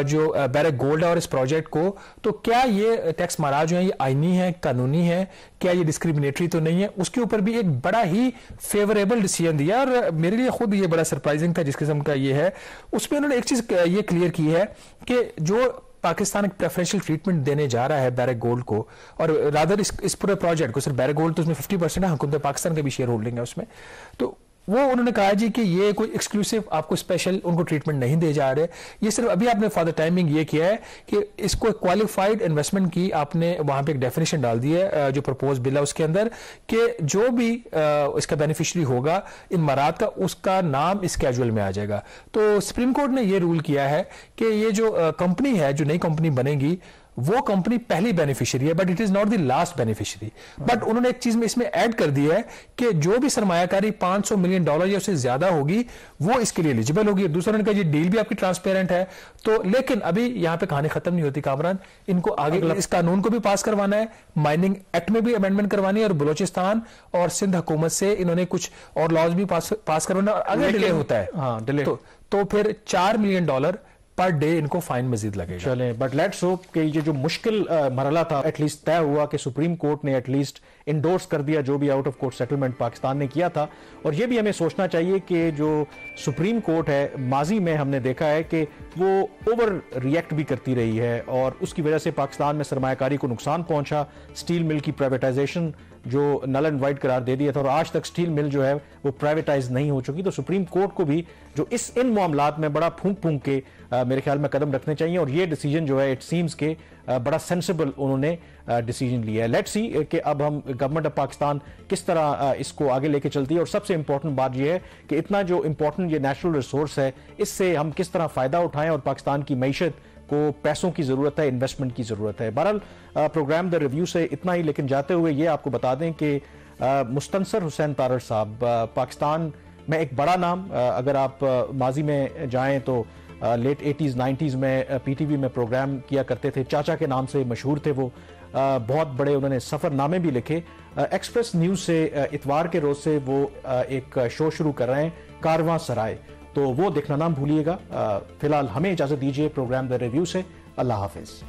جو بیرک گولڈ ہے اور اس پروجیکٹ کو, تو کیا یہ ٹیکس ماراد جو ہے یہ آئینی ہے, قانونی ہے, کیا یہ ڈسکریمنیٹری تو نہیں ہے؟ اس کے اوپر بھی ایک بڑا ہی فیوریبل ڈیسیژن دیا, اور میرے لیے خود یہ بڑا سرپرائزنگ تھا جس قسم کا یہ ہے. اس میں انہوں نے ایک چیز یہ کلیئر کی ہے کہ جو پاکستان ایک پریفرنشل ٹریٹمنٹ دینے جا رہا ہے بیرک گولڈ کو, اور رادر اس پورے پروجیکٹ کو, صرف بیرک گولڈ تو اس میں 50% ہے, حکومت پاکستان کا بھی شیئر ہولڈنگ ہے اس میں, تو وہ انہوں نے کہا جی کہ یہ کوئی ایکسکلوسیو آپ کو اسپیشل ان کو ٹریٹمنٹ نہیں دے جا رہے, یہ صرف ابھی آپ نے فار دا ٹائمنگ یہ کیا ہے کہ اس کو کوالیفائڈ انویسٹمنٹ کی آپ نے وہاں پہ ایک ڈیفینیشن ڈال دی ہے جو پرپوز بل ہے اس کے اندر, کہ جو بھی اس کا بینیفیشری ہوگا ان مراد کا, اس کا نام اس کیجول میں آ جائے گا. تو سپریم کورٹ نے یہ رول کیا ہے کہ یہ جو کمپنی ہے, جو نئی کمپنی بنے گی, وہ کمپنی پہلی بینیفیشری ہے, but it is not the last beneficiary. But انہوں نے ایک چیز میں اس میں ایڈ کر دی ہے کہ جو بھی سرمایہ کاری $500 ملین یا اس سے زیادہ ہوگی وہ اس کے لیے ایلیجیبل ہوگی. دوسرا نے کہا یہ ڈیل بھی آپ کی ٹرانسپیرنٹ ہے. تو لیکن ابھی یہاں پہ کہانی ختم نہیں ہوتی کامران, ان کو آگے اس قانون کو بھی پاس کروانا ہے, مائننگ ایکٹ میں بھی امینڈمنٹ کروانی ہے, اور بلوچستان اور سندھ حکومت سے انہوں نے کچھ اور لاز بھی پاس کروانا ہے. اگر ڈیلے ہوتا ہے تو پھر $4 ملین پر ڈے ان کو فائن مزید لگے گا. چلیں, بٹ لیٹس ہوپ کہ یہ جو مشکل مرحلہ تھا ایٹ لیسٹ طے ہوا, کہ سپریم کورٹ نے ایٹ لیسٹ انڈورس کر دیا جو بھی out of court settlement Pakistan نے کیا تھا. اور یہ بھی ہمیں سوچنا چاہیے کہ جو سپریم کورٹ ہے, ماضی میں ہم نے دیکھا ہے کہ وہ اوور ریئیکٹ بھی کرتی رہی ہے, اور اس کی وجہ سے پاکستان میں سرمایہ کاری کو نقصان پہنچا. اسٹیل مل کی پرائیویٹائزیشن جو نل اینڈ وائٹ قرار دے دیا تھا, اور آج تک اسٹیل مل جو ہے وہ پرائیویٹائز نہیں ہو چکی. تو سپریم کورٹ کو بھی جو ان معاملات میں بڑا پھونک کے میرے خیال میں قدم رکھنے چاہیے, اور یہ ڈیسیجن جو ہے اٹ سیمز کہ بڑا سینسیبل انہوں نے ڈیسیجن لیا ہے. لیٹس سی کہ اب ہم گورنمنٹ آف پاکستان کس طرح اس کو آگے لے کے چلتی ہے, اور سب سے امپورٹنٹ بات یہ ہے کہ اتنا جو امپورٹنٹ یہ نیچرل ریسورس ہے, اس سے ہم کس طرح فائدہ اٹھائیں, اور پاکستان کی معیشت کو پیسوں کی ضرورت ہے, انویسٹمنٹ کی ضرورت ہے. بہرحال پروگرام دا ریویو سے اتنا ہی, لیکن جاتے ہوئے یہ آپ کو بتا دیں کہ مستنصر حسین تارڑ صاحب پاکستان میں ایک بڑا نام, اگر آپ ماضی میں جائیں تو لیٹ 80s 90s میں پی ٹی وی میں پروگرام کیا کرتے تھے, چاچا کے نام سے مشہور تھے وہ, بہت بڑے انہوں نے سفر نامے بھی لکھے. ایکسپریس نیوز سے اتوار کے روز سے وہ ایک شو شروع کر رہے ہیں, کارواں سرائے, تو وہ دیکھنا نہ بھولیے گا. فی الحال ہمیں اجازت دیجیے پروگرام دا ریویو سے. اللہ حافظ.